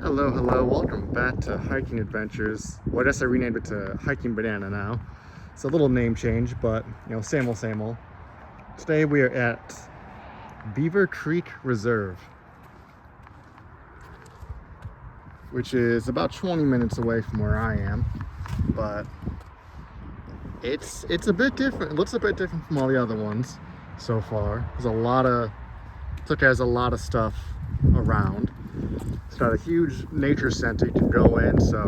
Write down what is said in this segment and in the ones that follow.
Hello, hello, welcome back to Hiking Adventures. Well, I guess I renamed it to Hiking Banana now. It's a little name change, but same old, same old. Today we are at Beaver Creek Reserve, which is about 20 minutes away from where I am, but it's a bit different. It looks a bit different from all the other ones so far. It has a lot of stuff around. It's got a huge nature center you can go in, so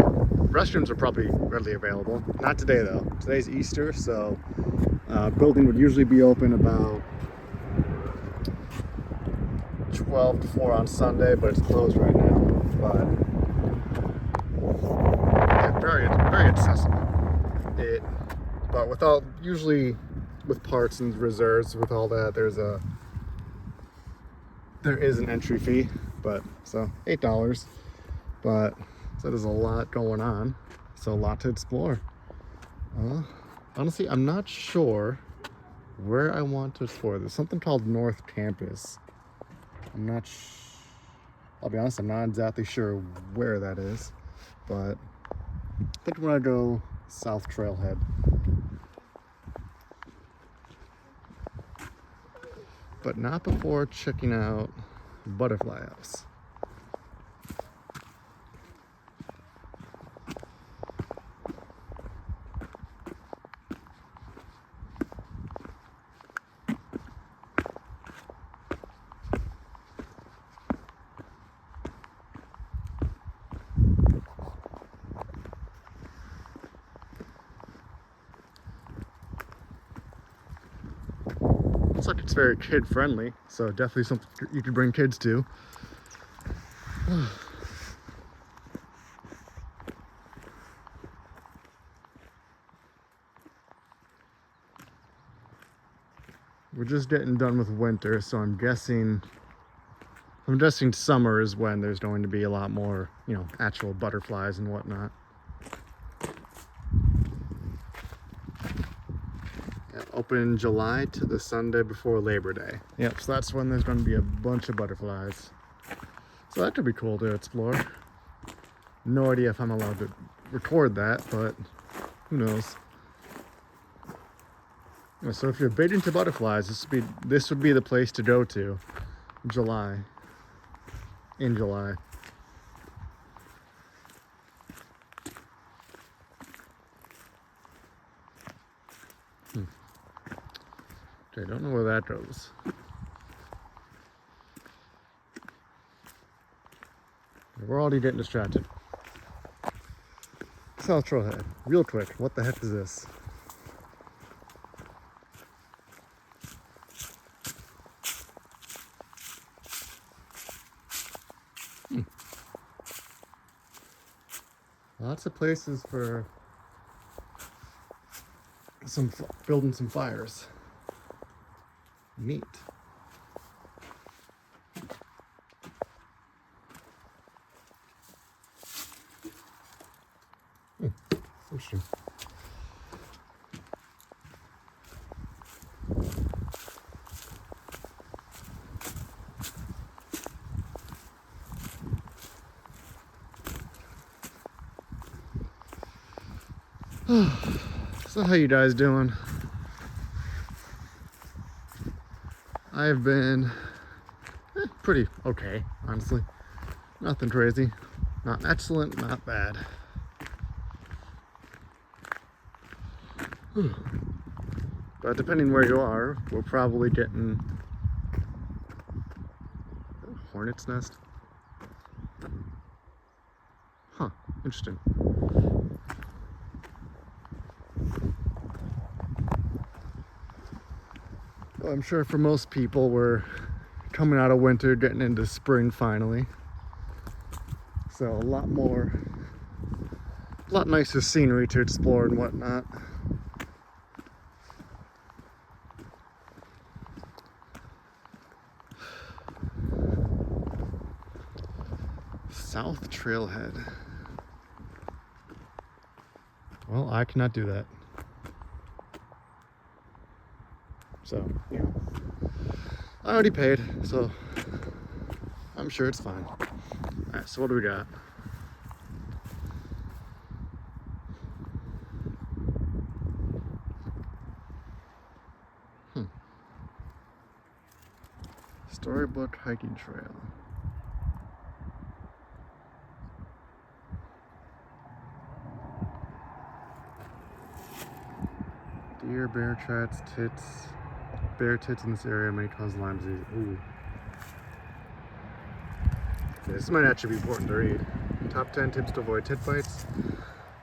restrooms are probably readily available. Not today though. Today's Easter, so building would usually be open about 12 to 4 on Sunday, but it's closed right now. But yeah, very accessible. But without, usually with parks and reserves, with all that, there is an entry fee. But so $8, but so there's a lot going on, so a lot to explore. Honestly, I'm not sure where I want to explore. There's something called North Campus. I'll be honest, I'm not exactly sure where that is, but I think I'm gonna go South Trailhead. But not before checking out Butterfly House. Looks like it's very kid friendly, so definitely something you could bring kids to. We're just getting done with winter, so I'm guessing summer is when there's going to be a lot more, actual butterflies and whatnot. Yeah, open July to the Sunday before Labor Day. Yep, so that's when there's going to be a bunch of butterflies. So that could be cool to explore. No idea if I'm allowed to record that, but who knows. So if you're big into butterflies, this would be the place to go to in July. Okay, don't know where that goes. We're already getting distracted. South Trailhead, real quick, what the heck is this? Lots of places for building some fires. Neat. Interesting. So how you guys doing? I have been pretty okay, honestly. Nothing crazy. Not excellent, not bad. But depending where you are, we're probably getting a hornet's nest. Huh, interesting. Well, I'm sure for most people we're coming out of winter, getting into spring finally. So a lot nicer scenery to explore and whatnot. South Trailhead. Well, I cannot do that. So, I already paid, so I'm sure it's fine. All right, so what do we got? Storybook hiking trail. Deer, bear tracks, tits. Bear tits in this area may cause Lyme disease. Ooh. Okay, this might actually be important to read. Top 10 tips to avoid tit bites.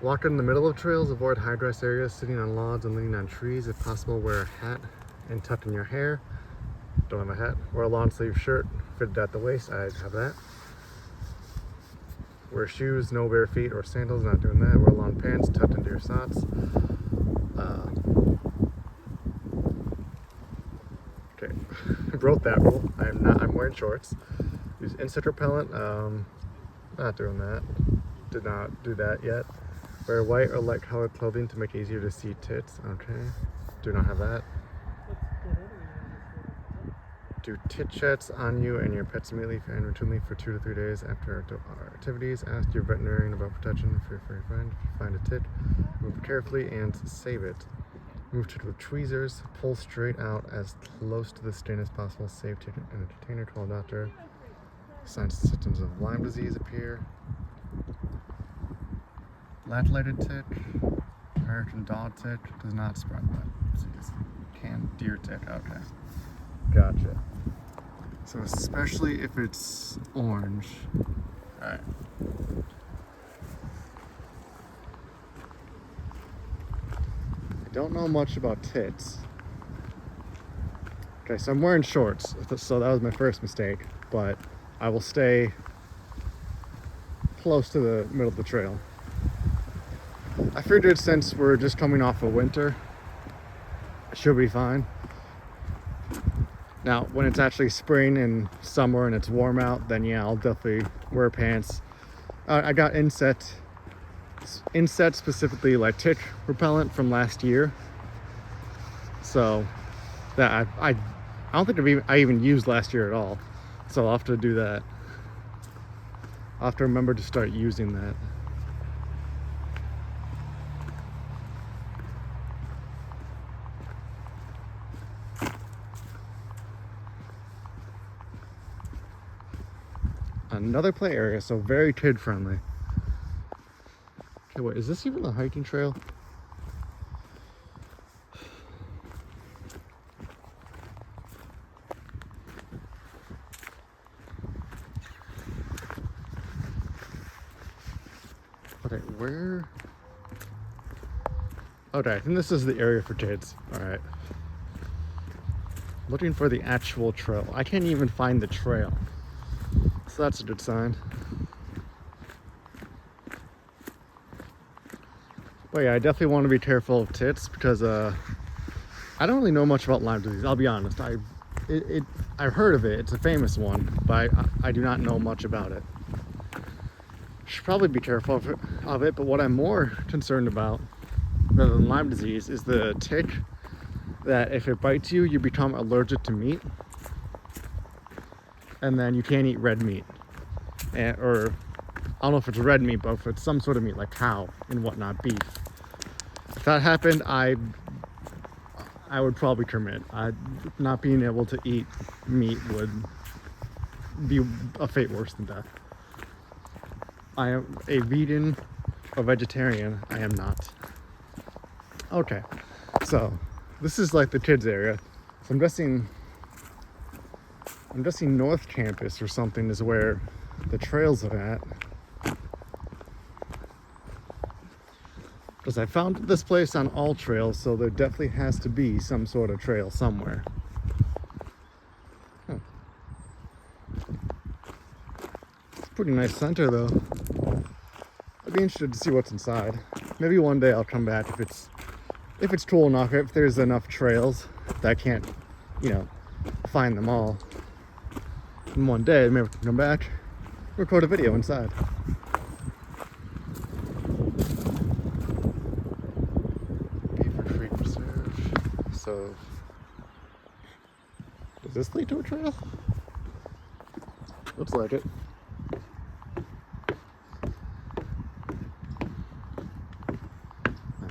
Walk in the middle of trails, avoid high grass areas, sitting on lawns and leaning on trees. If possible, wear a hat and tuck in your hair. Don't have a hat. Wear a long sleeve shirt fitted at the waist. I have that. Wear shoes, no bare feet or sandals. Not doing that. Wear long pants tucked into your socks. Okay, I wrote that rule. I'm wearing shorts. Use insect repellent. Not doing that. Did not do that yet. Wear white or light colored clothing to make it easier to see tits. Okay. Do not have that. Do tit checks on you and your pets immediately and routinely for 2 to 3 days after our activities. Ask your veterinarian about protection for your friend. If you find a tit, move carefully and save it. Move tit with tweezers. Pull straight out as close to the skin as possible. Save tit in a container. Call a doctor. Signs and symptoms of Lyme disease appear. Laculated tick. American dog tick does not spread Lyme disease. Canned deer tick. Okay. Gotcha. So especially if it's orange. Alright. I don't know much about tits. Okay, so I'm wearing shorts, so that was my first mistake, but I will stay close to the middle of the trail. I figured since we're just coming off of winter, it should be fine. Now, when it's actually spring and summer and it's warm out, then yeah, I'll definitely wear pants. I got insect specifically like tick repellent from last year. So that I don't think I even used last year at all. So I'll have to do that. I'll have to remember to start using that. Another play area, so very kid friendly. Okay, wait, is this even the hiking trail? Okay, where? Okay, I think this is the area for kids. Alright. Looking for the actual trail. I can't even find the trail. So that's a good sign. But yeah, I definitely want to be careful of tits because I don't really know much about Lyme disease. I'll be honest. I've heard of it. It's a famous one, but I do not know much about it. Should probably be careful of it. But what I'm more concerned about, rather than Lyme disease, is the tick that if it bites you, you become allergic to meat. And then you can't eat red meat, or I don't know if it's red meat, but if it's some sort of meat like cow and whatnot, beef. If that happened, I would probably commit. Not being able to eat meat would be a fate worse than death. I am a vegan, a vegetarian. I am not. Okay, so this is like the kids area. So I'm guessing North Campus or something is where the trails are at. Because I found this place on all trails, so there definitely has to be some sort of trail somewhere. Huh. It's a pretty nice center though. I'd be interested to see what's inside. Maybe one day I'll come back if it's cool enough, if there's enough trails that I can't, find them all. And one day, maybe we can come back, record a video inside. Beaver Creek Reserve. So, does this lead to a trail? Looks like it.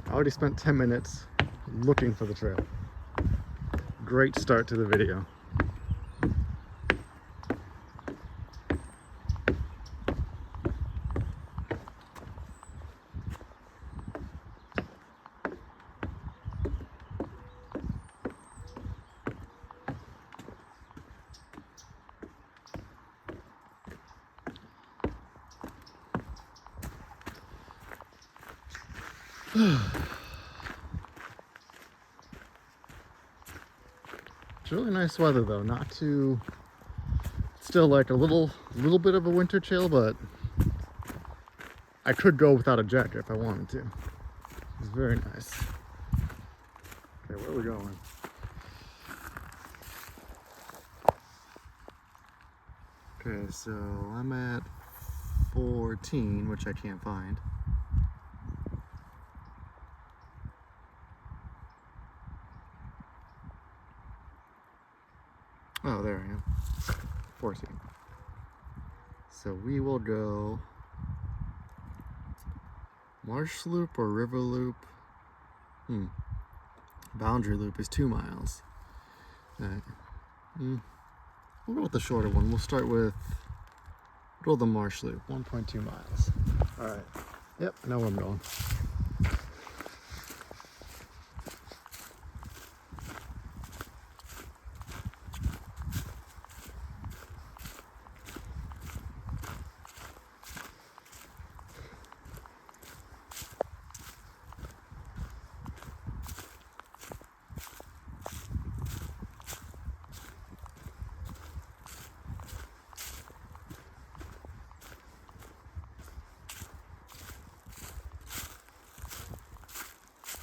I already spent 10 minutes looking for the trail. Great start to the video. It's really nice weather though, not too, still like a little bit of a winter chill, but I could go without a jacket if I wanted to. It's very nice. Okay, where are we going? Okay, so I'm at 14, which I can't find. Oh, there I am. 14. So we will go marsh loop or river loop. Boundary loop is 2 miles. All right. We'll go with the shorter one. We'll start with the marsh loop, 1.2 miles. All right. Yep, I know where I'm going.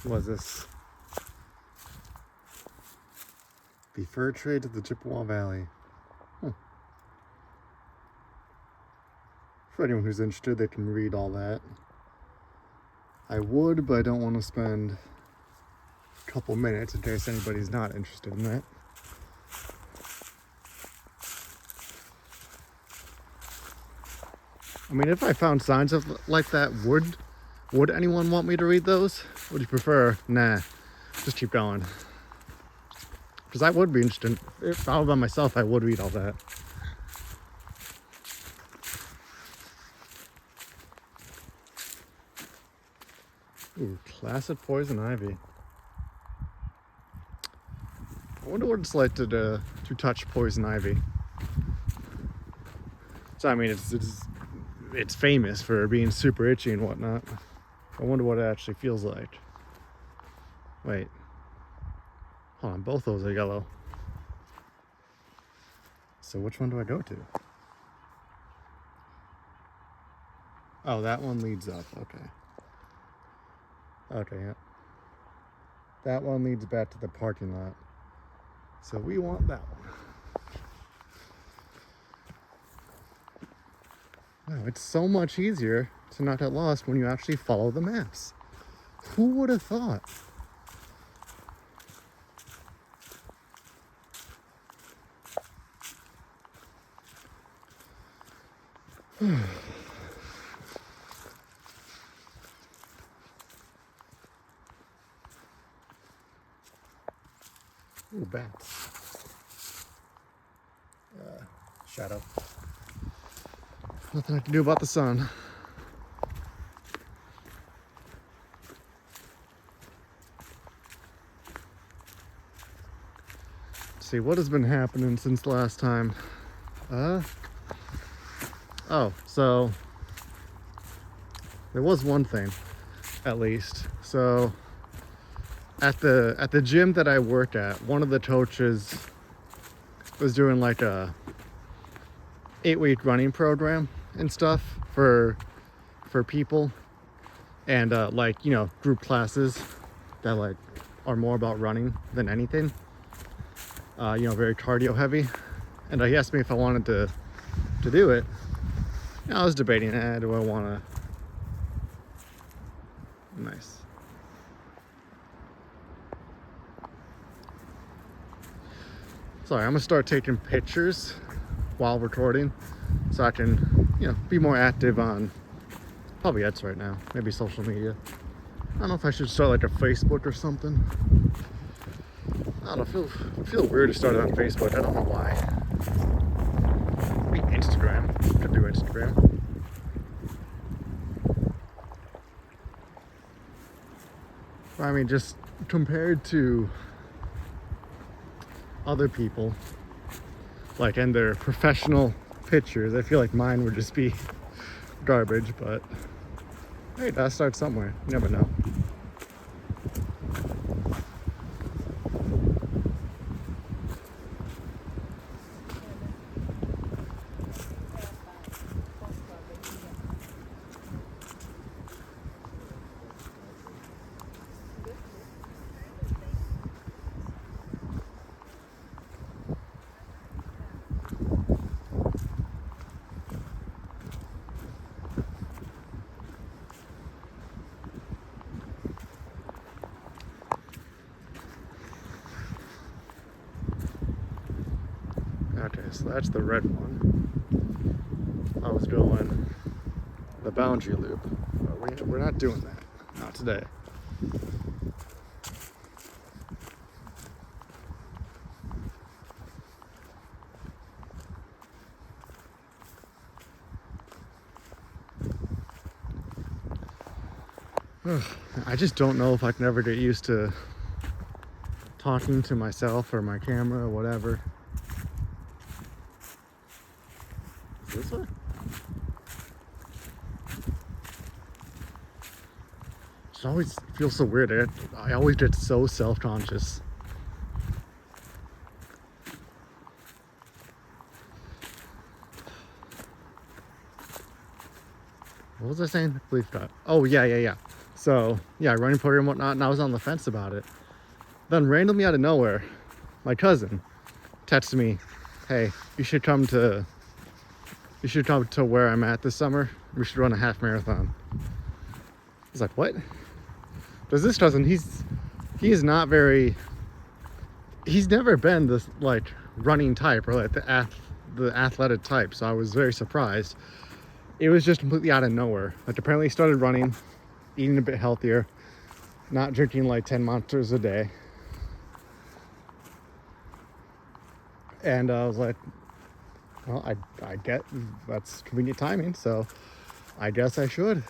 What is this? The fur trade of the Chippewa Valley. For anyone who's interested, they can read all that. I would, but I don't want to spend a couple minutes in case anybody's not interested in that. I mean, if I found signs of like that, would anyone want me to read those? Would you prefer, nah, just keep going? Because I would be interested. If I were by myself, I would read all that. Ooh, classic poison ivy. I wonder what it's like to touch poison ivy. So I mean, it's famous for being super itchy and whatnot. I wonder what it actually feels like. Wait. Hold on, both those are yellow. So which one do I go to? Oh, that one leads up. Okay. Okay, yeah. That one leads back to the parking lot. So we want that one. Wow, it's so much easier to not get lost when you actually follow the maps. Who would have thought? Ooh, bats. Shadow. Nothing I can do about the sun. Let's see, what has been happening since last time? Oh, so there was one thing, at least. So at the gym that I work at, one of the coaches was doing like a 8-week running program and stuff for people, and like, you know, group classes that like are more about running than anything. You know, very cardio heavy. And he asked me if I wanted to do it. And I was debating, do I want to? Nice. Sorry, I'm gonna start taking pictures while recording, so I can, you know, be more active on probably X right now, maybe social media. I don't know if I should start like a Facebook or something. I don't know, I feel weird to start it on Facebook. I don't know why. Maybe Instagram. Could do Instagram. I mean, just compared to other people, like in their professional pictures, I feel like mine would just be garbage, but hey, gotta start somewhere. You never know. Okay, so that's the red one. I was doing the boundary loop, but we're not doing that. Not today. I just don't know if I can ever get used to talking to myself or my camera or whatever. Is this way? It always feels so weird. I always get so self-conscious. What was I saying? Belief cut. Oh, yeah. So, yeah, running program and whatnot, and I was on the fence about it. Then randomly out of nowhere, my cousin texted me, hey, you should come to where I'm at this summer. We should run a half marathon. I was like, what? Because this cousin, he's never been this like running type or like the athletic type. So I was very surprised. It was just completely out of nowhere. Like apparently he started running, eating a bit healthier, not drinking like 10 monsters a day. And I was like, well, I get that's convenient timing, so I guess I should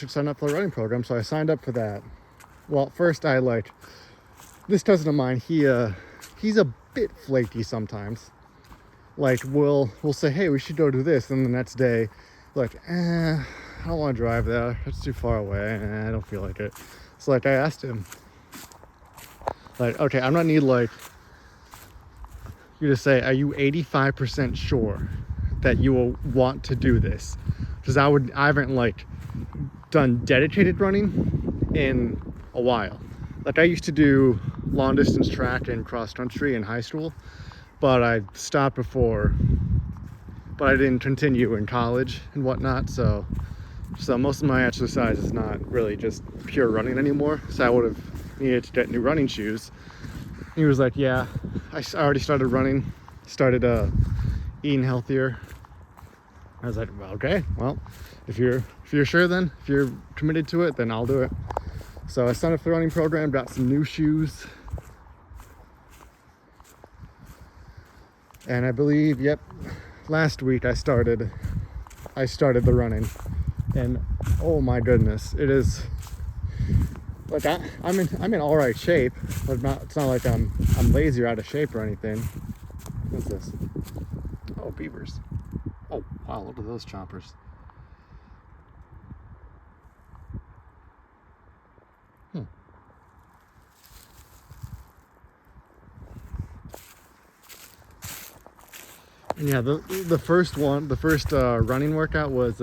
sign up for a running program. So I signed up for that. Well, first this cousin of mine, he's a bit flaky sometimes. Like we'll say, hey, we should go do this, and the next day, like, I don't want to drive there. It's too far away. I don't feel like it. So like I asked him, like, okay, I'm gonna need like you to say, are you 85% sure that you will want to do this? Because I haven't like done dedicated running in a while. Like I used to do long distance track and cross country in high school, but I stopped before, but I didn't continue in college and whatnot. So most of my exercise is not really just pure running anymore. So I would have needed to get new running shoes. He was like, yeah, I already started running, started eating healthier. I was like, well, okay, well, if you're sure, then if you're committed to it, then I'll do it. So I signed up for the running program, got some new shoes, and I believe, yep, last week I started the running, and oh my goodness, it is like I'm in all right shape, but it's not like I'm lazy or out of shape or anything. What's this? Oh, beavers. Oh wow, look at those choppers. And yeah, the first running workout was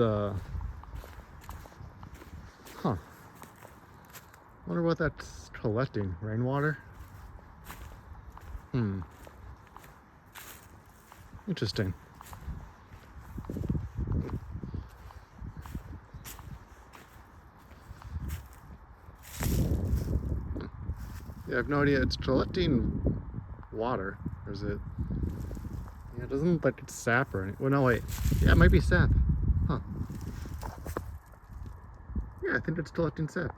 wonder what that's collecting. Rainwater? Interesting. Yeah, I have no idea. It's collecting water, or is it? doesn't look like it's sap or anything. Well, no, wait. Yeah, it might be sap. Huh. Yeah, I think it's collecting sap.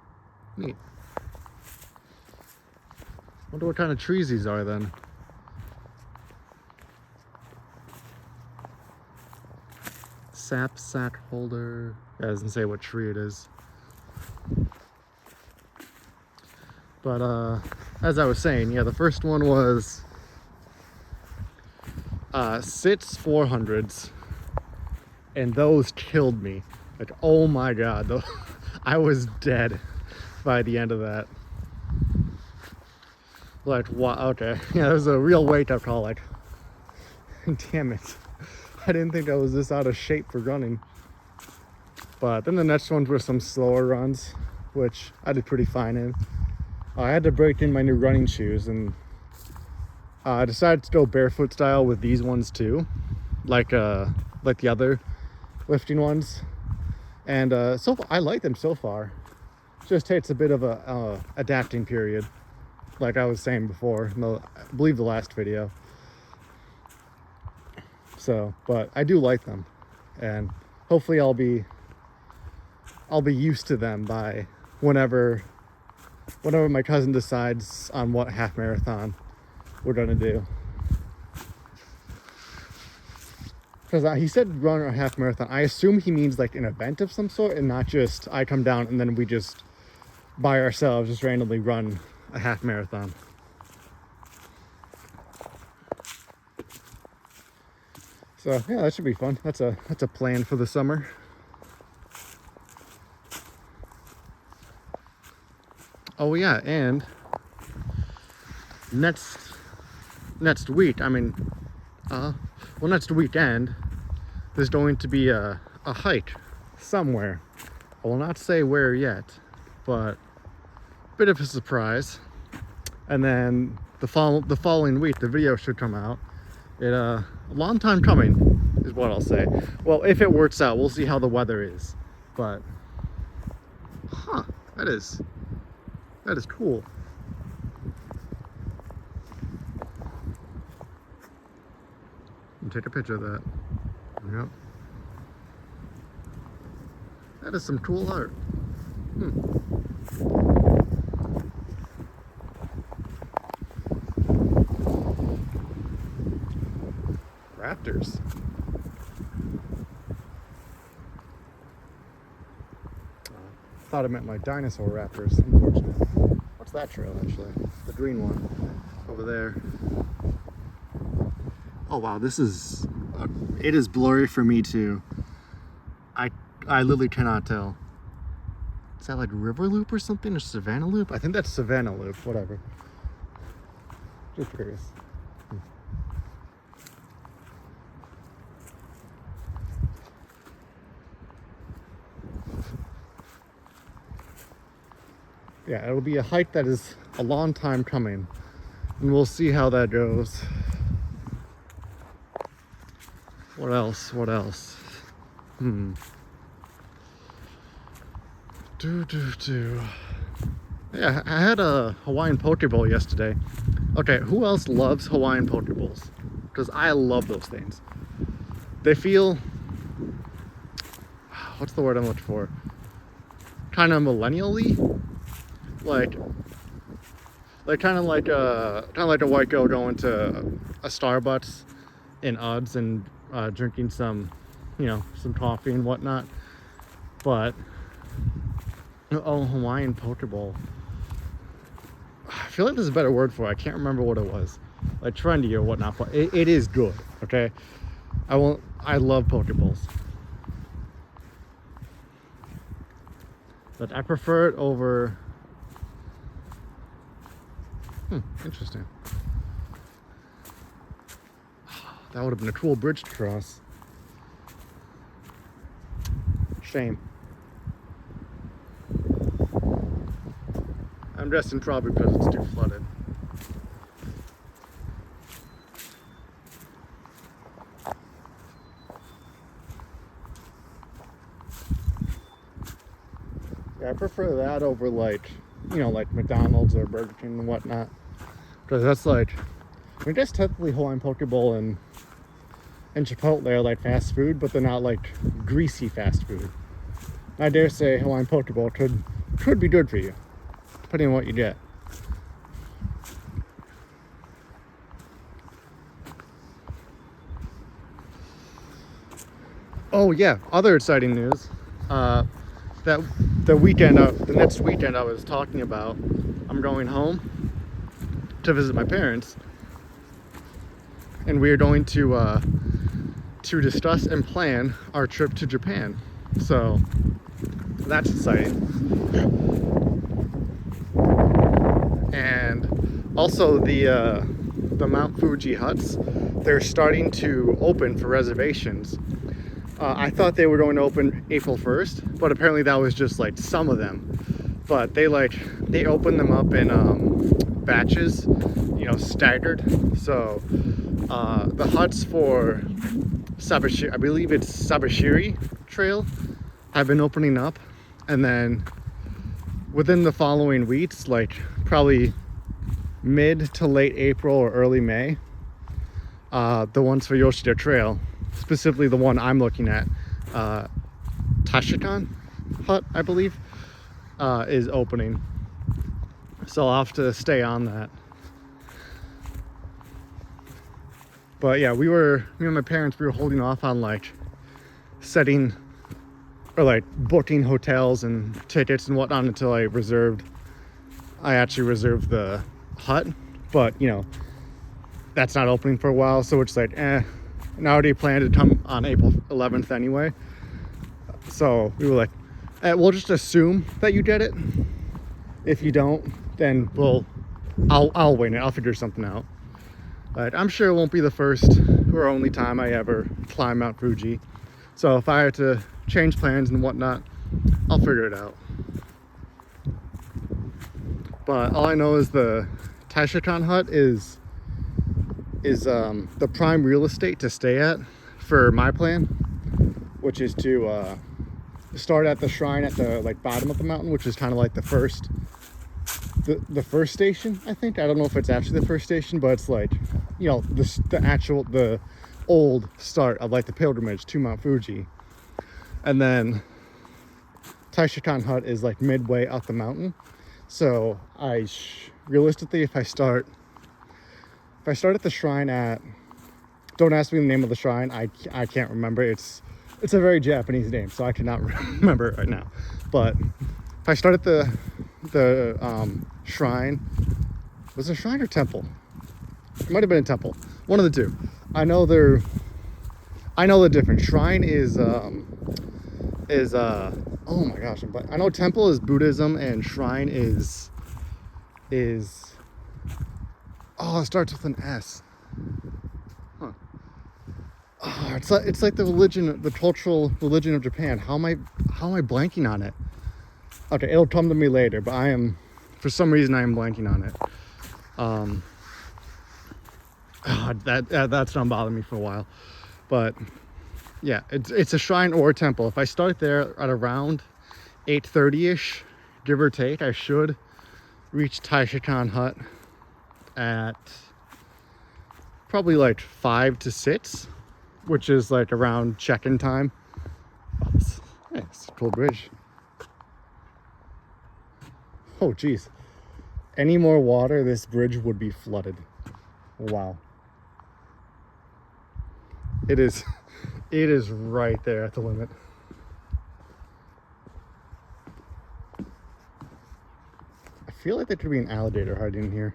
Neat. Wonder what kind of trees these are then. Sap sack holder. Yeah, it doesn't say what tree it is. But as I was saying, yeah, the first one was Sitz 400s, and those killed me. Like, oh my god, though. I was dead by the end of that. Like, wow, okay. Yeah, it was a real wake-up call, like, damn it. I didn't think I was this out of shape for running. But then the next ones were some slower runs, which I did pretty fine in. I had to break in my new running shoes, and I decided to go barefoot style with these ones too, like the other lifting ones. And so I like them so far. Just takes a bit of a adapting period, like I was saying before in I believe the last video. So, but I do like them, and hopefully I'll be used to them by whenever my cousin decides on what half marathon we're gonna do. Because he said run a half marathon. I assume he means like an event of some sort, and not just I come down and then we just by ourselves just randomly run a half marathon. So yeah, that should be fun. That's a plan for the summer. Oh yeah, and next week, I mean, next weekend, there's going to be a hike somewhere. I will not say where yet, but a bit of a surprise. And then the following week, the video should come out. A long time coming is what I'll say. Well, if it works out, we'll see how the weather is. But, that is cool. Take a picture of that. Yep. That is some cool art. Raptors. Thought it meant like dinosaur raptors, unfortunately. What's that trail, actually? The green one over there. Oh wow, this is it is blurry for me too. I literally cannot tell. Is that like River Loop or something, or Savannah Loop? I think that's Savannah Loop, whatever. Just curious. Yeah, it'll be a hike that is a long time coming, and we'll see how that goes. What else? Yeah, I had a Hawaiian poke bowl yesterday. Okay, who else loves Hawaiian poke bowls? Because I love those things. They feel, what's the word I'm looking for? Kind of millennial-y. Like kind of like a white girl going to a Starbucks in Uds and drinking some coffee and whatnot. But Hawaiian poke bowl. I feel like there's a better word for it. I can't remember what it was. Like trendy or whatnot, but it is good. Okay, I love poke bowls, but I prefer it over. Interesting. That would have been a cool bridge to cross. Shame. I'm guessing probably because it's too flooded. Yeah, I prefer that over like McDonald's or Burger King and whatnot. Because that's like, I mean, that's technically Hawaiian poke bowl and and Chipotle are like fast food, but they're not like greasy fast food. I dare say Hawaiian poke bowl could be good for you, depending on what you get. Oh yeah, other exciting news. That the next weekend I was talking about, I'm going home to visit my parents, and we are going to discuss and plan our trip to Japan. So that's exciting. And also the Mount Fuji huts, they're starting to open for reservations. I thought they were going to open April 1st, but apparently that was just like some of them. But they open them up in batches, you know, staggered. So the huts for Sabashiri, I believe it's Sabashiri Trail, have been opening up, and then within the following weeks, like probably mid to late April or early May, the ones for Yoshida Trail, specifically the one I'm looking at, Tashikan Hut, I believe, is opening. So I'll have to stay on that. But yeah, me and my parents, we were holding off on like setting or like booking hotels and tickets and whatnot until I actually reserved the hut. But you know, that's not opening for a while, so it's like, and I already planned to come on April 11th anyway. So we were like, we'll just assume that you get it. If you don't, then I'll win it. I'll figure something out. But I'm sure it won't be the first or only time I ever climb Mount Fuji. So if I had to change plans and whatnot, I'll figure it out. But all I know is the Taishakan hut is the prime real estate to stay at for my plan, which is to start at the shrine at the like bottom of the mountain, which is kind of like the first station, I think. I don't know if it's actually the first station, but it's like, you know, the old start of like the pilgrimage to Mount Fuji. And then Taishakan hut is like midway up the mountain. So realistically, if I start at the shrine at, don't ask me the name of the shrine, I can't remember. It's a very Japanese name, so I cannot remember it right now. But if I start at the shrine, was it a shrine or temple? It might have been a temple, one of the two. I know the difference. Shrine is oh my gosh, I know temple is Buddhism and shrine is oh, it starts with an S. Huh. Oh, it's like the cultural religion of Japan. How am I blanking on it? Okay, it'll come to me later, but for some reason I am blanking on it. That's gonna bother me for a while. But yeah, it's a shrine or a temple. If I start there at around 8:30ish, give or take, I should reach Taishakan hut at probably like 5 to 6, which is like around check-in time. Oh, it's a cool bridge. Oh geez, any more water, this bridge would be flooded. Wow. It is right there at the limit. I feel like there could be an alligator hiding in here.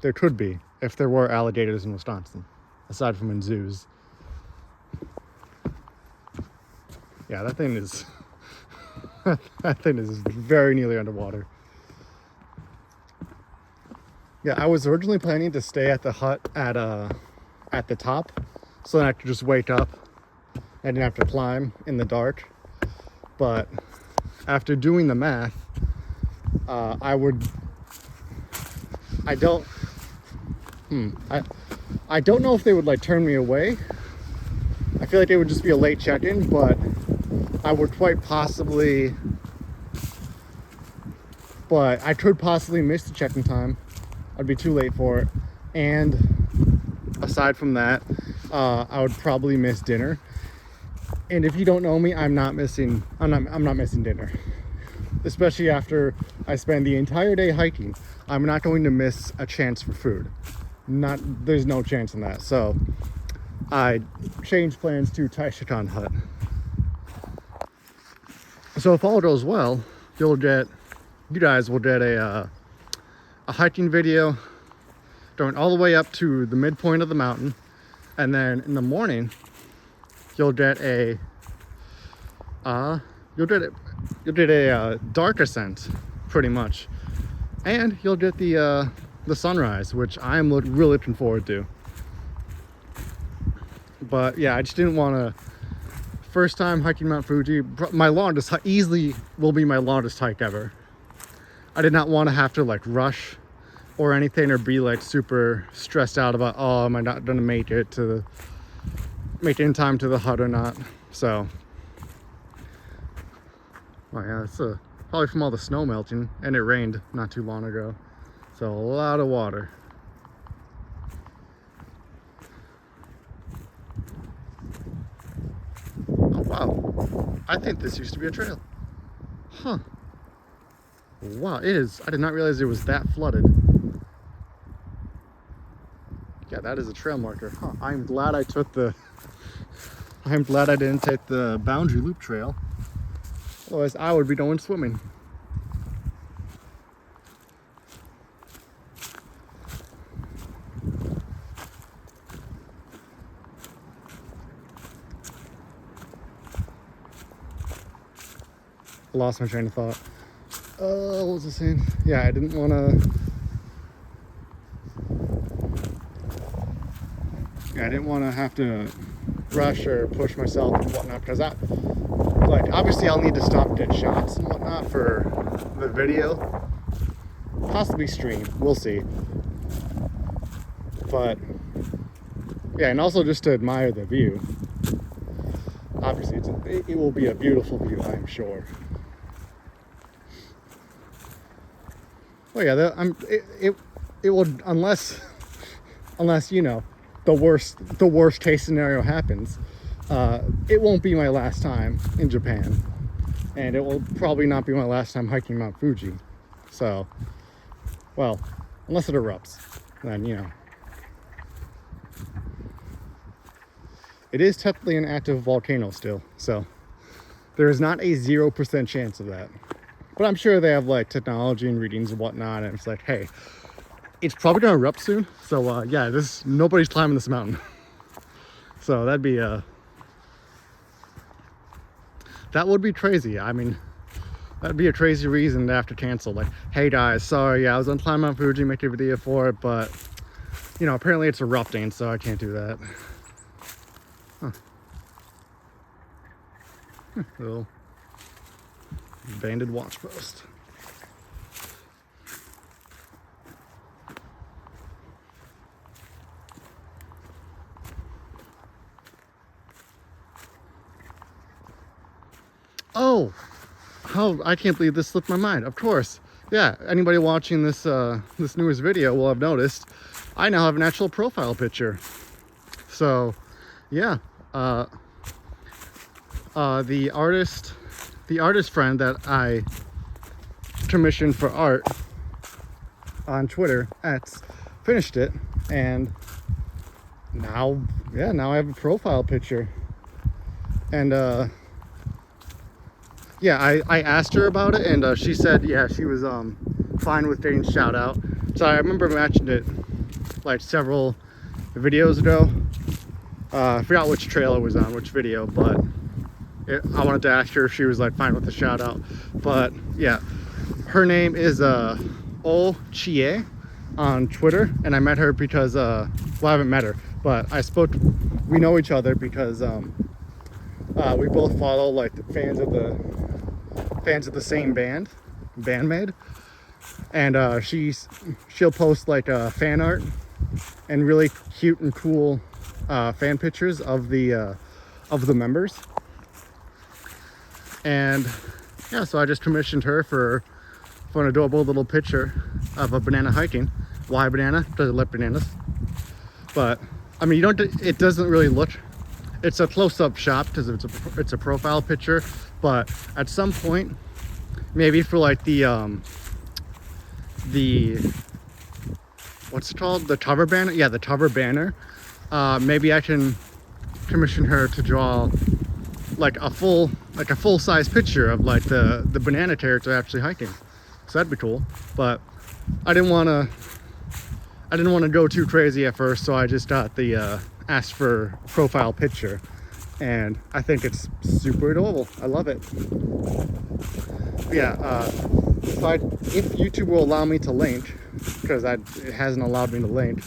There could be, if there were alligators in Wisconsin, aside from in zoos. Yeah, that thing is very nearly underwater. Yeah, I was originally planning to stay at the hut at the top, so then I could just wake up. I didn't have to climb in the dark. But after doing the math, I don't know if they would like turn me away. I feel like it would just be a late check-in, but I could possibly miss the check-in time. I'd be too late for it. And aside from that, I would probably miss dinner. And if you don't know me, I'm not missing dinner. Especially after I spend the entire day hiking, I'm not going to miss a chance for food. There's no chance in that. So I changed plans to Taishikan Hut. So if all goes well, you guys will get a hiking video going all the way up to the midpoint of the mountain, and then in the morning you'll get a dark ascent, pretty much, and you'll get the sunrise, which I'm really looking forward to. But yeah, I just didn't want to. First time hiking Mount Fuji, my longest, easily will be my longest hike ever. I did not want to have to like rush or anything, or be like super stressed out about, oh, am I not gonna make it in time to the hut or not. So, oh yeah, it's probably from all the snow melting, and it rained not too long ago, so a lot of water. Oh wow, I think this used to be a trail. Huh. Wow, it is. I did not realize it was that flooded. Yeah, that is a trail marker. Huh. I'm glad I didn't take the boundary loop trail. Otherwise, I would be going swimming. I lost my train of thought. What was I saying? Yeah, I didn't want to have to rush or push myself and whatnot, because obviously I'll need to stop and get shots and whatnot for the video, possibly stream, we'll see. But yeah, and also just to admire the view. Obviously it will be a beautiful view, I'm sure. Well, yeah, it would, unless you know, the worst case scenario happens, it won't be my last time in Japan, and it will probably not be my last time hiking Mount Fuji. So, well, unless it erupts, then, you know. It is technically an active volcano still, so there is not a 0% chance of that. But I'm sure they have like technology and readings and whatnot, and it's like, hey, it's probably gonna erupt soon. So yeah, nobody's climbing this mountain. So that would be crazy. I mean, that'd be a crazy reason to have to cancel. Like, hey guys, sorry, yeah, I was gonna climb Mount Fuji, make a video for it, but you know, apparently it's erupting, so I can't do that. Huh. Little abandoned watch post. Oh, I can't believe this slipped my mind. Of course. Yeah, anybody watching this this newest video will have noticed I now have an actual profile picture. So, yeah, the artist friend that I commissioned for art on Twitter finished it, and now I have a profile picture. And yeah, I asked her about it, and she said yeah, she was fine with getting shout out. So I remember mentioning it like several videos ago. I forgot which trail it was on, which video, but I wanted to ask her if she was like fine with the shout out. But yeah, her name is O Chie on Twitter, and I met her because well, I haven't met her, but we know each other because we both follow like fans of the same bandmate, and she'll post like fan art and really cute and cool fan pictures of the members. And yeah, so I just commissioned her for an adorable little picture of a banana hiking. Why banana? Because I like bananas. But I mean, you don't, it doesn't really look, it's a close-up shot because it's a profile picture, but at some point, maybe for like the what's it called, the cover banner, yeah, the cover banner, maybe I can commission her to draw like a full-size picture of like the banana character actually hiking. So that'd be cool. But I didn't want to go too crazy at first, so I just got the asked for profile picture, and I think it's super adorable. I love it. Yeah, if YouTube will allow me to link, because it hasn't allowed me to link,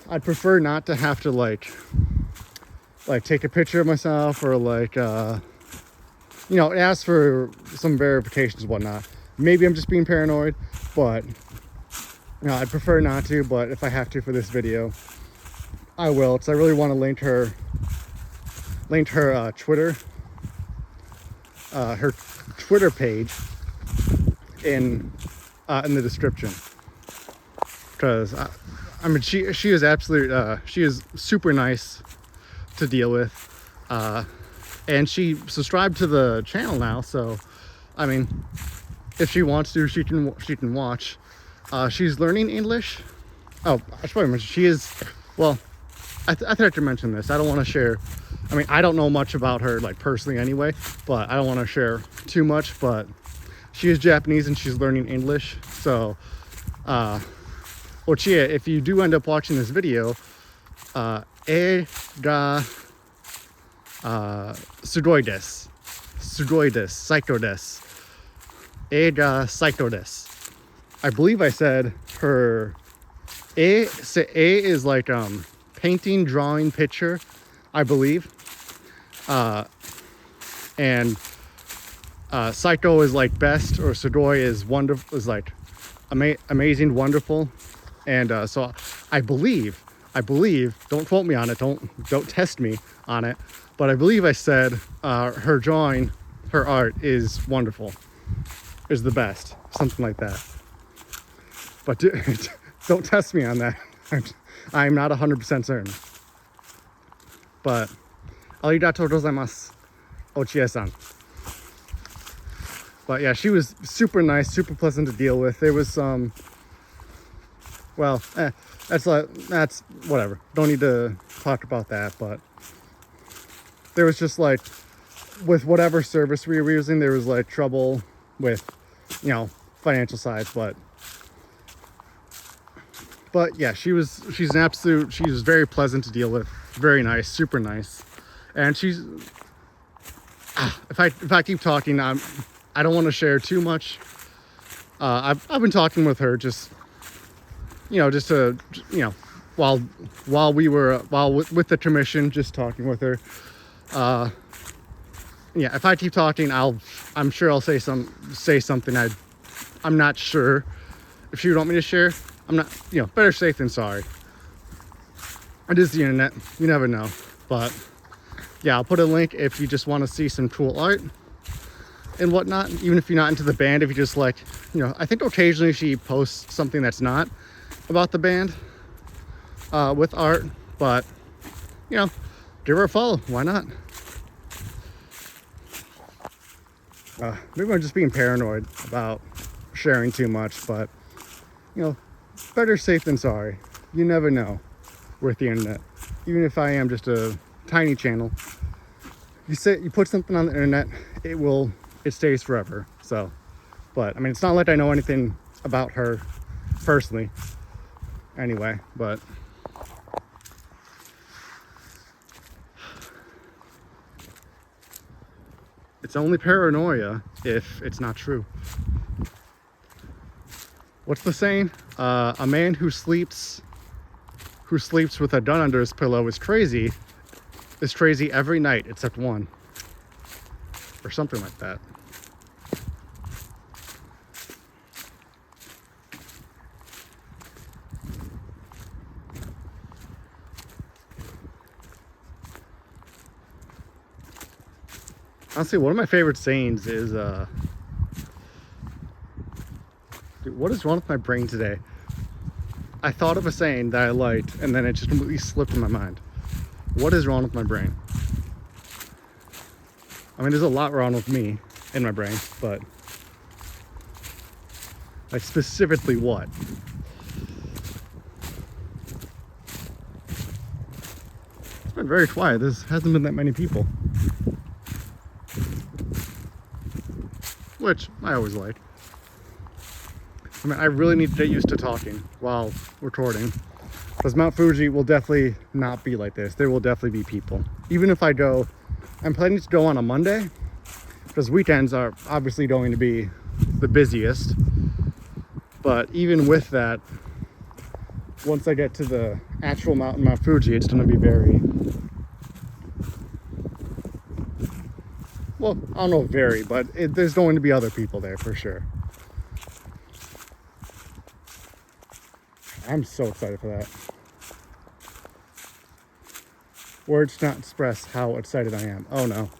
I'd prefer not to have to like take a picture of myself, or like you know, ask for some verifications and whatnot. Maybe I'm just being paranoid, but you know, I'd prefer not to. But if I have to for this video, I will, because I really want to link her Twitter page in the description, because I mean, she is absolute, she is super nice to deal with, and she subscribed to the channel now, so I mean, if she wants to, she can watch. She's learning English. Oh, I should probably mention, she is, well, I think I could mention this. I don't want to share, I mean, I don't know much about her like personally anyway, but I don't want to share too much. But she is Japanese and she's learning English, so well, Chia, if you do end up watching this video, e ga sugoi desu. Sugoi desu. Psycho desu. E ga psycho desu. I believe I said her A is like painting, drawing, picture, I believe. And psycho is like best, or sugoi is wonderful, is like amazing, wonderful. And so I believe, don't quote me on it, don't test me on it, but I believe I said her drawing, her art is wonderful, is the best, something like that. But don't test me on that. I'm not 100% certain. But arigatou gozaimasu, Ochie-san. But yeah, she was super nice, super pleasant to deal with. There was some, well, that's whatever. Don't need to talk about that. But there was just like, with whatever service we were using, there was like trouble with, you know, financial side. But yeah, she's very pleasant to deal with, very nice, super nice. And she's, if I keep talking, I don't want to share too much. I've been talking with her just, you know, just to, you know, while with the commission, just talking with her. Yeah, if I keep talking, I'm sure I'll say something I'm not sure if she would want me to share. I'm not, you know, better safe than sorry. It is the internet, you never know. But yeah, I'll put a link if you just want to see some cool art and whatnot. Even if you're not into the band, if you just like, you know, I think occasionally she posts something that's not about the band with art, but you know, give her a follow, why not? Maybe I'm just being paranoid about sharing too much, but you know, better safe than sorry. You never know with the internet. Even if I am just a tiny channel, you put something on the internet, it stays forever. So, but I mean, it's not like I know anything about her personally anyway, but it's only paranoia if it's not true. What's the saying? A man who sleeps with a gun under his pillow is crazy every night except one, or something like that. Honestly, one of my favorite sayings is dude, what is wrong with my brain today? I thought of a saying that I liked, and then it just completely slipped in my mind. What is wrong with my brain? I mean, there's a lot wrong with me in my brain, but like specifically what? It's been very quiet. There hasn't been that many people, which I always like. I mean, I really need to get used to talking while recording, because Mount Fuji will definitely not be like this. There will definitely be people. Even if I go, I'm planning to go on a Monday, because weekends are obviously going to be the busiest. But even with that, once I get to the actual mountain, Mount Fuji, it's going to be very, well, I don't know, very, but there's going to be other people there for sure. I'm so excited for that. Words cannot express how excited I am. Oh no.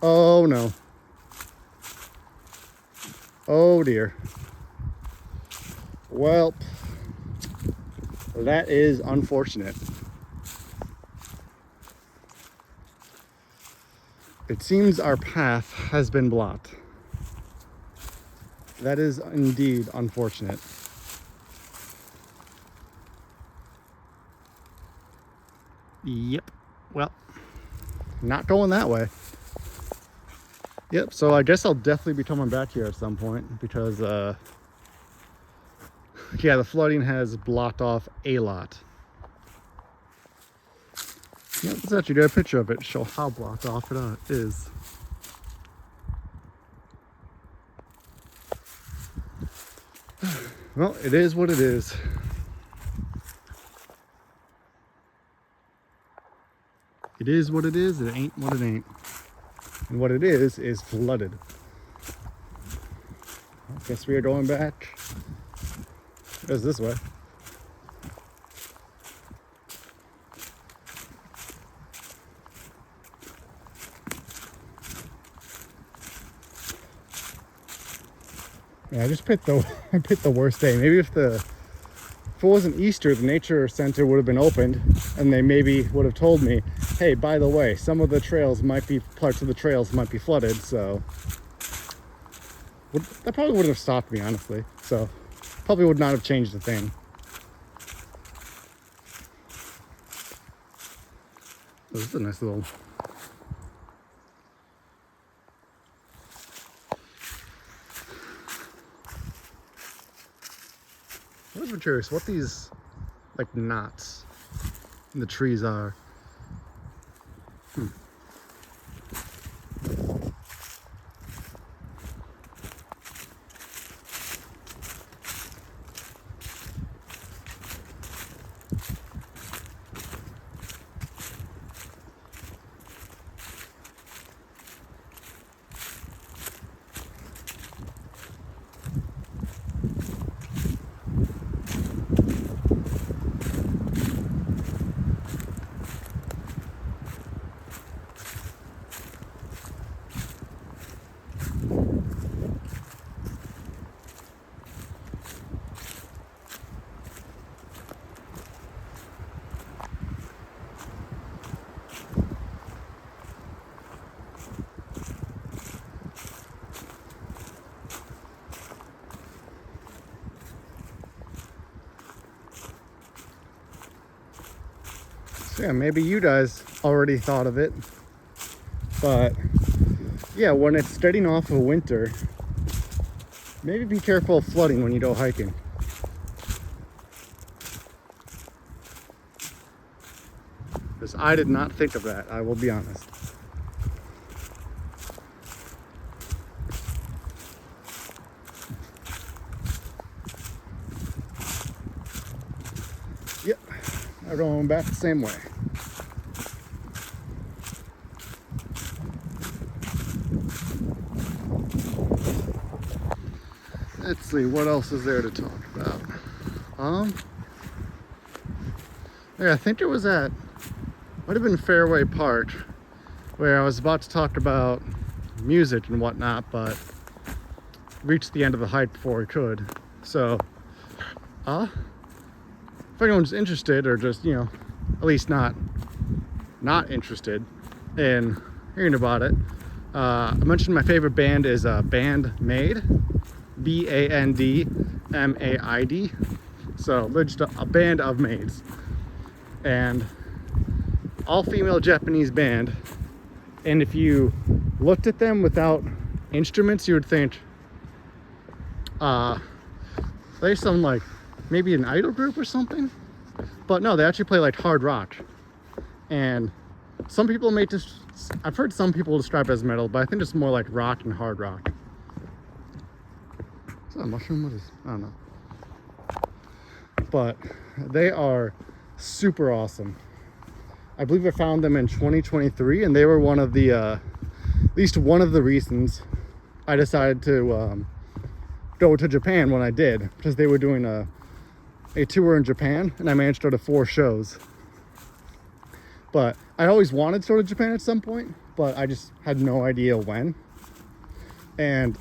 Oh no. Oh dear. Well, that is unfortunate. It seems our path has been blocked. That is indeed unfortunate. Yep. Well, not going that way. Yep. So I guess I'll definitely be coming back here at some point because, yeah, the flooding has blocked off a lot. Yeah, let's actually get a picture of it to show how blocked off it is. Well, it is what it is. It is what it is. It ain't what it ain't. And what it is flooded. I guess we are going back. It goes this way. Yeah, I just picked the worst day. Maybe if it wasn't Easter, the nature center would have been opened, and they maybe would have told me, hey, by the way, some of the trails parts of the trails might be flooded, so that probably wouldn't have stopped me, honestly. So probably would not have changed a thing. This is a nice little. I was curious what these like knots in the trees are. So yeah, maybe you guys already thought of it, but yeah, when it's starting off of winter, maybe be careful of flooding when you go hiking. Because I did not think of that, I will be honest. Yep, I'm going back the same way. Let's see, what else is there to talk about? Yeah, I think it was might have been Fairway Park, where I was about to talk about music and whatnot, but reached the end of the hike before I could. So, if anyone's interested, or just, you know, at least not interested in hearing about it, I mentioned my favorite band is Band Maid, BANDMAID. So they're just a band of maids, and all female Japanese band. And if you looked at them without instruments, you would think they sound like maybe an idol group or something. But no, they actually play like hard rock. And some people may just, I've heard some people describe it as metal, but I think it's more like rock and hard rock. Is that a mushroom? What is, I don't know. But they are super awesome. I believe I found them in 2023, and they were one of the, at least one of the reasons I decided to go to Japan when I did, because they were doing a tour in Japan, and I managed to go to 4 shows. But I always wanted to go to Japan at some point, but I just had no idea when. And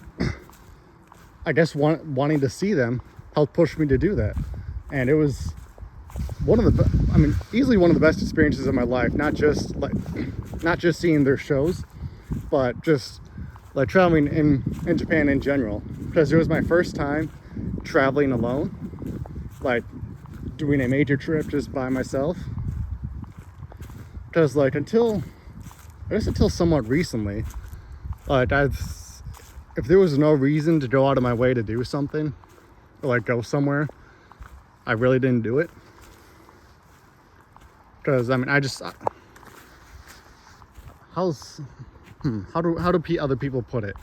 I guess wanting to see them helped push me to do that. And it was one of the, I mean, easily one of the best experiences of my life. Not just seeing their shows, but just like traveling in Japan in general. Because it was my first time traveling alone, like doing a major trip just by myself. Because like until somewhat recently, like if there was no reason to go out of my way to do something, or like go somewhere, I really didn't do it. Because I mean, how do other people put it?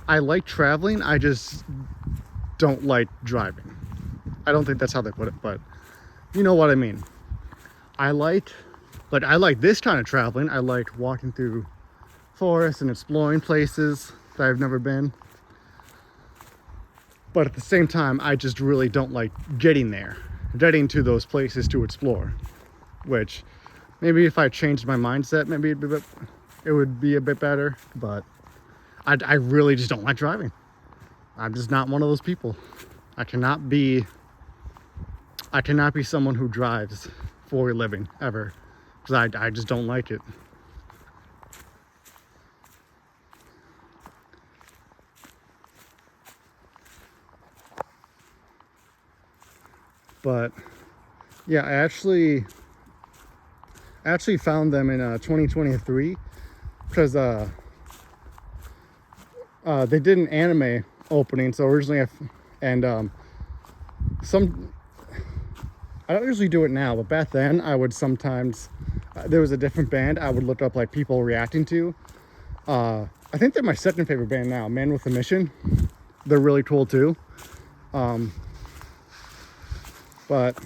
I like traveling, I just don't like driving. I don't think that's how they put it, but you know what I mean. I like this kind of traveling. I like walking through forests and exploring places that I've never been. But at the same time, I just really don't like getting to those places to explore. Which maybe if I changed my mindset, maybe it would be a bit better. But I really just don't like driving. I'm just not one of those people. I cannot be someone who drives for a living ever, because I just don't like it. But yeah, I actually found them in 2023, because they did an anime opening. So originally I don't usually do it now, but back then I would sometimes, there was a different band I would look up like people reacting to. I think they're my second favorite band now, Man with a Mission. They're really cool too. But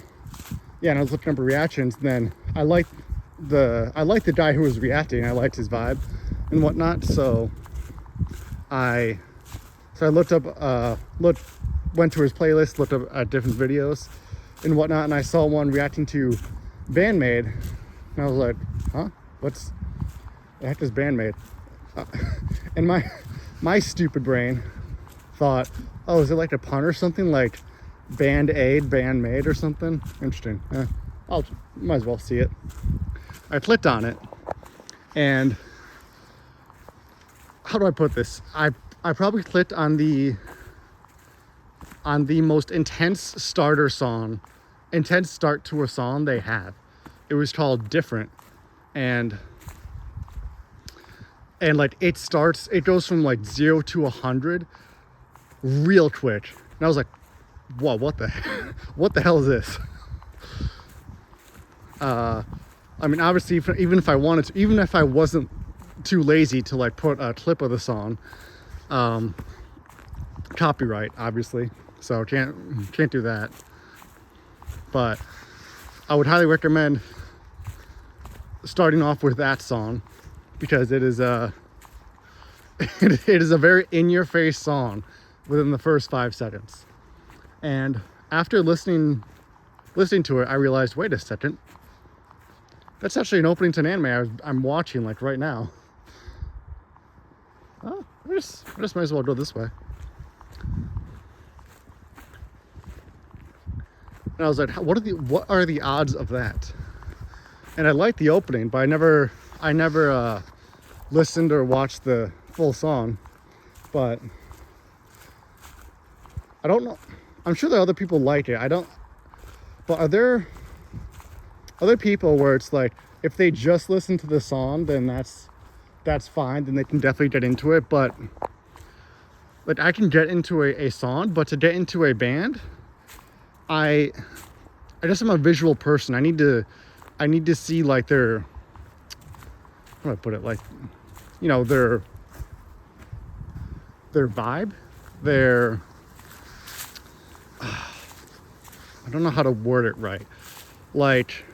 yeah, and I was looking up reactions, and then I liked the guy who was reacting. I liked his vibe and whatnot. So I looked up, went to his playlist, looked up at different videos and whatnot, and I saw one reacting to Bandmaid, and I was like, huh? What's the heck is Bandmaid? And my stupid brain thought, oh, is it like a pun or something, like Band-Aid, Bandmaid or something? Interesting. Might as well see it. I clicked on it, and how do I put this? I probably clicked on the most intense start to a song they have. It was called Different, and like it goes from like 0 to 100 real quick, and I was like, whoa, what the hell is this? I mean, obviously, even if I wanted to, even if I wasn't too lazy to like put a clip of the song, copyright, obviously, so can't do that. But I would highly recommend starting off with that song, because it is a very in-your-face song within the first 5 seconds. And after listening to it, I realized, wait a second, that's actually an opening to an anime I'm watching like right now. Oh, I just might as well go this way. And I was like, what are the odds of that? And I liked the opening, but I never listened or watched the full song. But I don't know. I'm sure that other people like it. But are there other people where it's like, if they just listen to the song, then that's fine. Then they can definitely get into it. But like, I can get into a song, but to get into a band, I just am a visual person. I need to see like their, how do I put it, like, you know, their vibe, their, I don't know how to word it right. Like,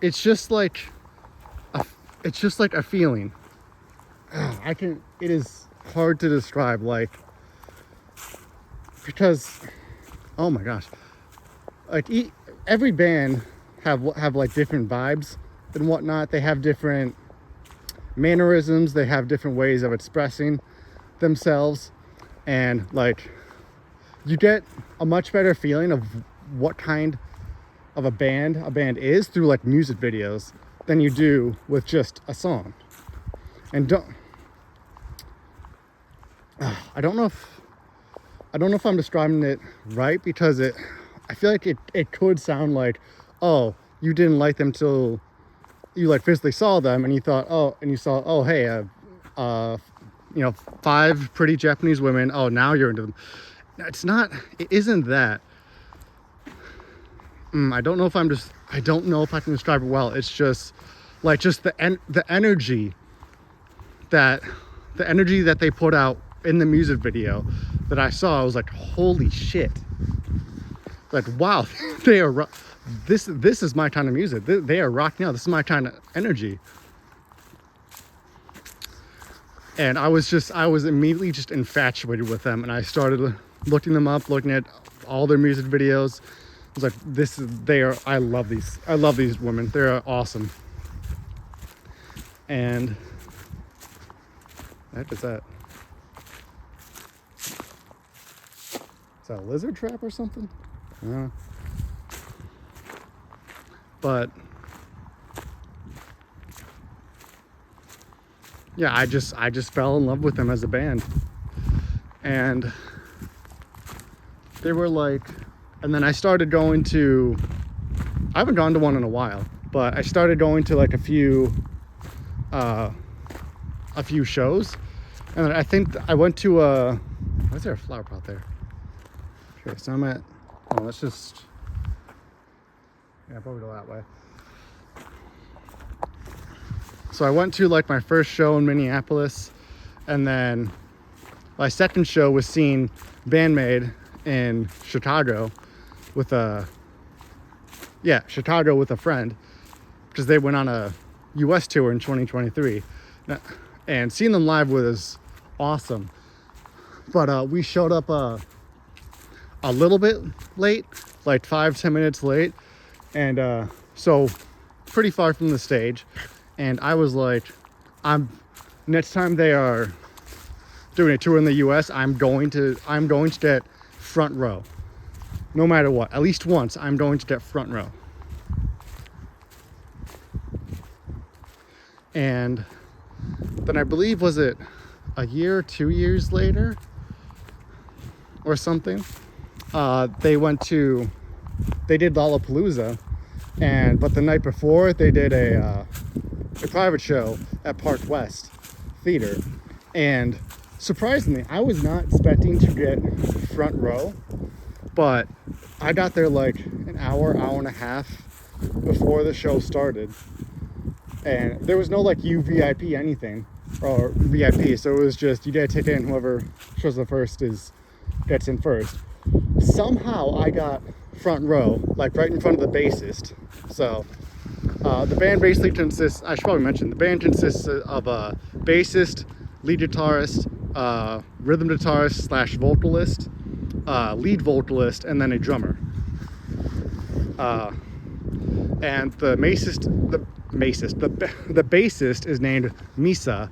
it's just like a feeling. It is hard to describe, like, because, oh my gosh, like every band have like different vibes and whatnot. They have different mannerisms. They have different ways of expressing themselves, and like, you get a much better feeling of what kind of a band is through like music videos than you do with just a song. And I don't know if I'm describing it right, because I feel like it could sound like, oh, you didn't like them till you like physically saw them, and you thought, oh, and you saw, oh, hey, you know, 5 pretty Japanese women, oh, now you're into them. It isn't that. I don't know if I can describe it well. It's just like, just the energy that they put out in the music video that I saw. I was like, holy shit. Like, wow, they are, this is my kind of music. They are rocking out. This is my kind of energy. And I was immediately just infatuated with them, and I started looking them up, looking at all their music videos. I was like, I love these women. They're awesome. And what is that? Is that a lizard trap or something? But yeah, I just fell in love with them as a band. And they were like, and then I started going to, I haven't gone to one in a while, but I started going to like a few shows. And then I think I went to why is there a flower pot there? Okay, so I'm at, oh, let's just, yeah, probably go that way. So I went to like my first show in Minneapolis, and then my second show was seeing Bandmade in Chicago with a friend, because they went on a US tour in 2023, and seeing them live was awesome. But we showed up a little bit late, like 5-10 minutes late, and so pretty far from the stage. And I was like, next time they are doing a tour in the US, I'm going to get front row. No matter what, at least once, I'm going to get front row. And then I believe, was it a year, 2 years later or something, they did Lollapalooza, but the night before they did a private show at Park West Theater. And surprisingly, I was not expecting to get front row, but I got there like an hour and a half before the show started, and there was no like VIP anything or VIP, so it was just, you get a ticket and whoever shows up first gets in first. Somehow I got front row, like right in front of the bassist. So the band basically consists, I should probably mention, the band consists of a bassist, lead guitarist, rhythm guitarist / vocalist, lead vocalist, and then a drummer. And the bassist is named Misa.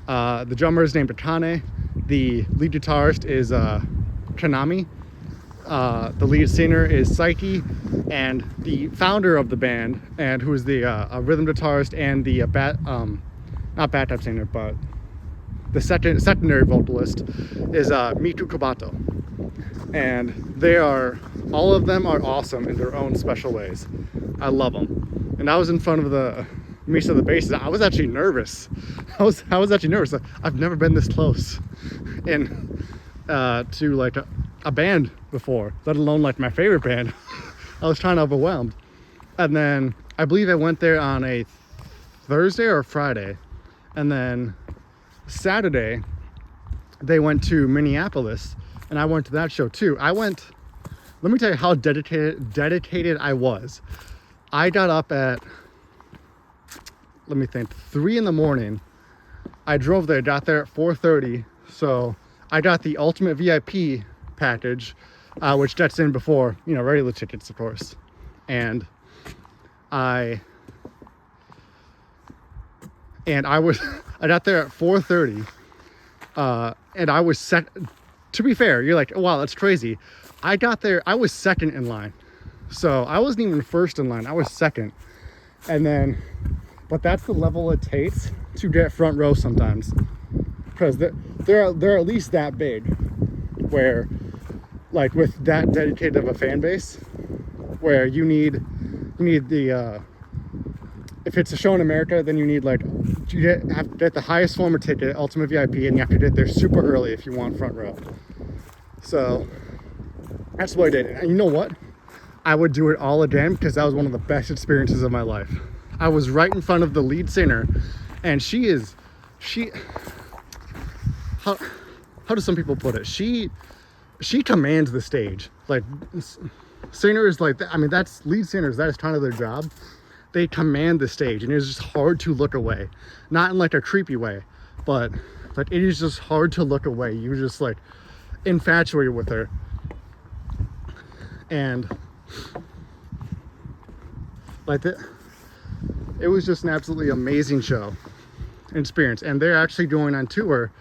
The drummer is named Akane. The lead guitarist is Kanami. the lead singer is Psyche, and the founder of the band, and who is the rhythm guitarist and the not bathtub singer, but the secondary vocalist is Mitu Kabato. And they are, all of them are awesome in their own special ways. I love them. And I was in front of the Mesa of the Basses. I was actually nervous. I was actually nervous. I've never been this close in to like a band before, let alone like my favorite band. I was kind of overwhelmed. And then I believe I went there on a Thursday or Friday, and then Saturday they went to Minneapolis, and I went to that show too. Let me tell you how dedicated I was. I got up at, let me think, 3 in the morning. I drove there, got there at 4:30. So I got the ultimate VIP package, which gets in before, you know, regular tickets, of course. And I got there at 4:30, and I was set. To be fair, you're like, wow, that's crazy. I got there, I was second in line. So I wasn't even first in line, I was second. And then, but that's the level it takes to get front row sometimes. Because they're at least that big, where, like, with that dedicated of a fan base, where you need the, if it's a show in America, then you need, like, you have to get the highest form of ticket, ultimate VIP, and you have to get there super early if you want front row. So that's what I did. And you know what? I would do it all again, because that was one of the best experiences of my life. I was right in front of the lead singer, and how do some people put it? She commands the stage. Like, singers, like, I mean, that's lead singers, that is kind of their job. They command the stage, and it's just hard to look away. Not in like a creepy way, but like, it is just hard to look away. You're just like infatuated with her. And like, it was just an absolutely amazing show experience. And they're actually going on tour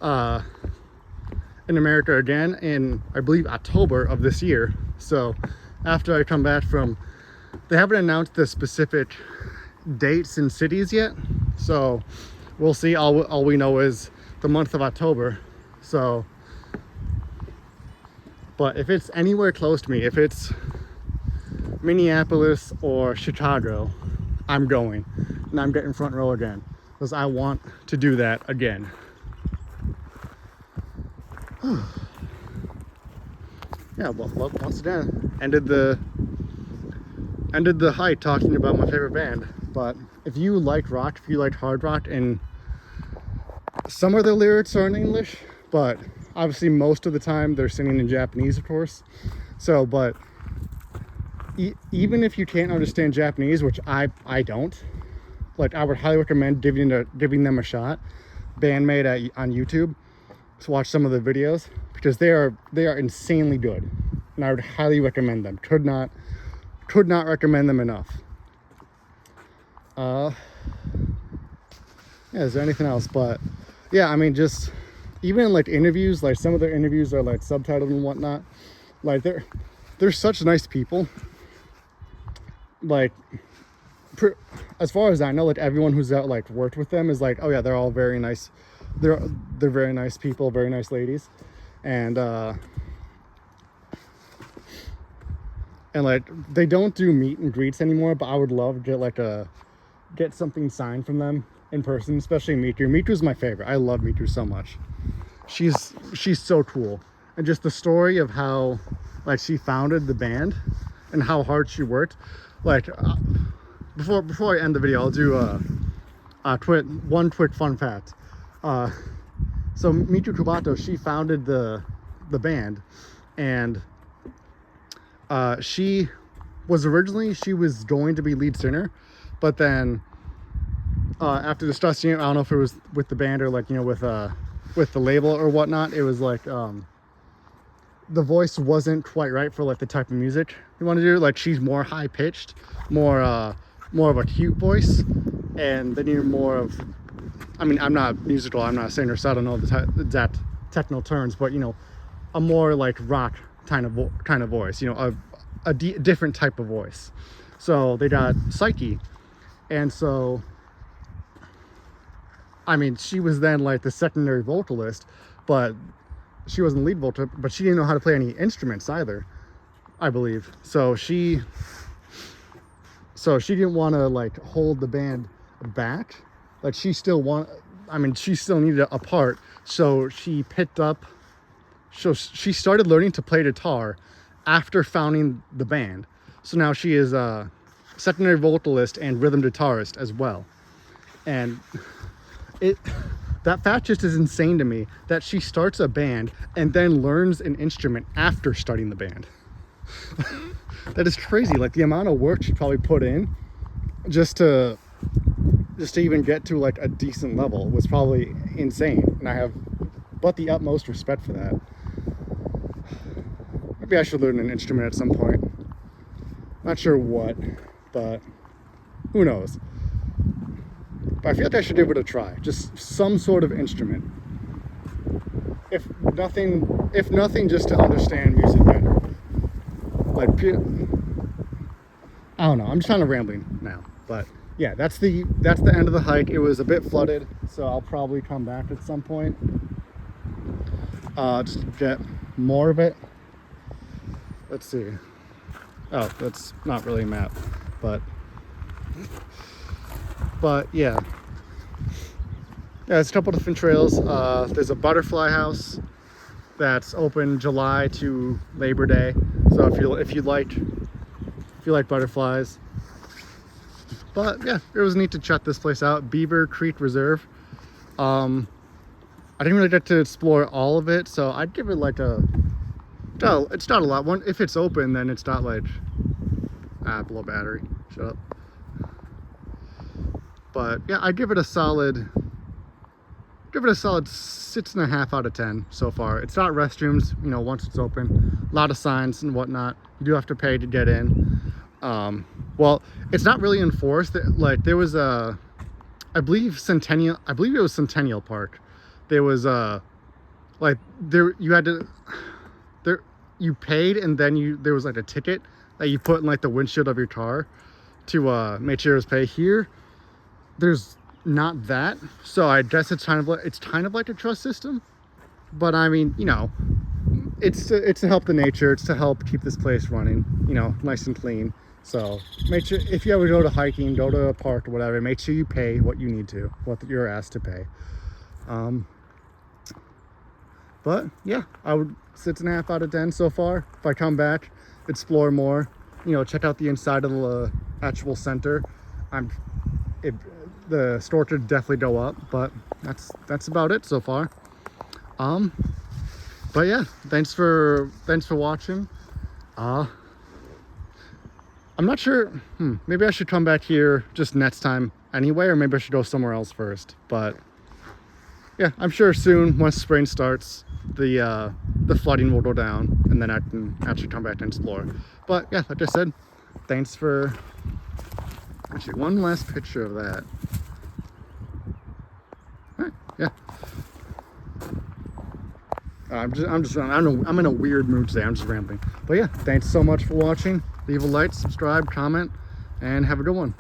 in America again in, I believe, October of this year. So after I come back from, they haven't announced the specific dates and cities yet, so we'll see. All we know is the month of October. So, but if it's anywhere close to me, if it's Minneapolis or Chicago, I'm going, and I'm getting front row again, because I want to do that again. Yeah, well, once again, ended the hike talking about my favorite band. But if you like rock, if you like hard rock, and some of the lyrics are in English, but obviously most of the time they're singing in Japanese, of course. So, but even if you can't understand Japanese, which I don't, like, I would highly recommend giving them a shot. Bandmade on YouTube, to watch some of the videos, because they are insanely good, and I would highly recommend them. Could not recommend them enough. Yeah, is there anything else? But yeah, I mean, just even in like interviews, like some of their interviews are like subtitled and whatnot. Like, they're such nice people. Like, as far as I know, like, everyone who's out, like, worked with them is like, oh yeah, they're all very nice. They're very nice people, very nice ladies. And like, they don't do meet and greets anymore, but I would love to get something signed from them in person, especially Mitu. Mitu's my favorite. I love Mitu so much. She's so cool. And just the story of how, like, she founded the band and how hard she worked. Like, before I end the video, I'll do one quick fun fact. So Mitu Kubato, she founded the band, and she was going to be lead singer, but then after discussing it, I don't know if it was with the band or, like, you know, with the label or whatnot, it was like the voice wasn't quite right for, like, the type of music you want to do. Like, she's more high pitched, more of a cute voice, and then you're more of, I mean, I'm not musical, I'm not a singer, so I don't know the exact technical terms, but, you know, a more like rock kind of voice, you know, a different type of voice. So they got Psyche, and so I mean, she was then like the secondary vocalist, but she wasn't the lead vocalist, but she didn't know how to play any instruments either, I believe. So she didn't want to like hold the band back. Like she still needed a part. So she started learning to play guitar after founding the band. So now she is a secondary vocalist and rhythm guitarist as well. And that fact just is insane to me, that she starts a band and then learns an instrument after starting the band. That is crazy. Like the amount of work she probably put in just to even get to like a decent level was probably insane, and I have but the utmost respect for that. Maybe I should learn an instrument at some point. Not sure what, but who knows. But I feel like I should give it a try. Just some sort of instrument. If nothing, just to understand music better. Like, I don't know. I'm just kind of rambling now. But yeah, that's the end of the hike. It was a bit flooded, so I'll probably come back at some point. Just to get more of it. Let's see. Oh, that's not really a map, but yeah. Yeah, it's a couple different trails. There's a butterfly house that's open July to Labor Day. So if you like butterflies. But yeah, it was neat to check this place out. Beaver Creek Reserve. I didn't really get to explore all of it, so I'd give it like it's not a lot. If it's open, then it's not like below battery. Shut up. But yeah, I'd give it a solid 6.5 out of 10 so far. It's not restrooms, you know, once it's open. A lot of signs and whatnot. You do have to pay to get in. Well, it's not really enforced. Like there was I believe it was Centennial Park. There was you paid, and then there was like a ticket that you put in like the windshield of your car to make sure it was paid. Here there's not that, so I guess it's kind of like a trust system. But I mean, you know, it's to help the nature, it's to help keep this place running, you know, nice and clean. So make sure, if you ever go to hiking, go to a park or whatever, make sure you pay what you need to, what you're asked to pay. But yeah, I would 6.5 out of 10 so far. If I come back, explore more, you know, check out the inside of the actual center. The store could definitely go up, but that's about it so far. But yeah, thanks for watching. I'm not sure. Maybe I should come back here just next time anyway, or maybe I should go somewhere else first. But yeah, I'm sure soon, once spring starts, the flooding will go down, and then I can actually come back and explore. But yeah, like I said, thanks for. Actually, one last picture of that. All right, yeah. I'm in a weird mood today. I'm just rambling. But yeah, thanks so much for watching. Leave a like, subscribe, comment, and have a good one.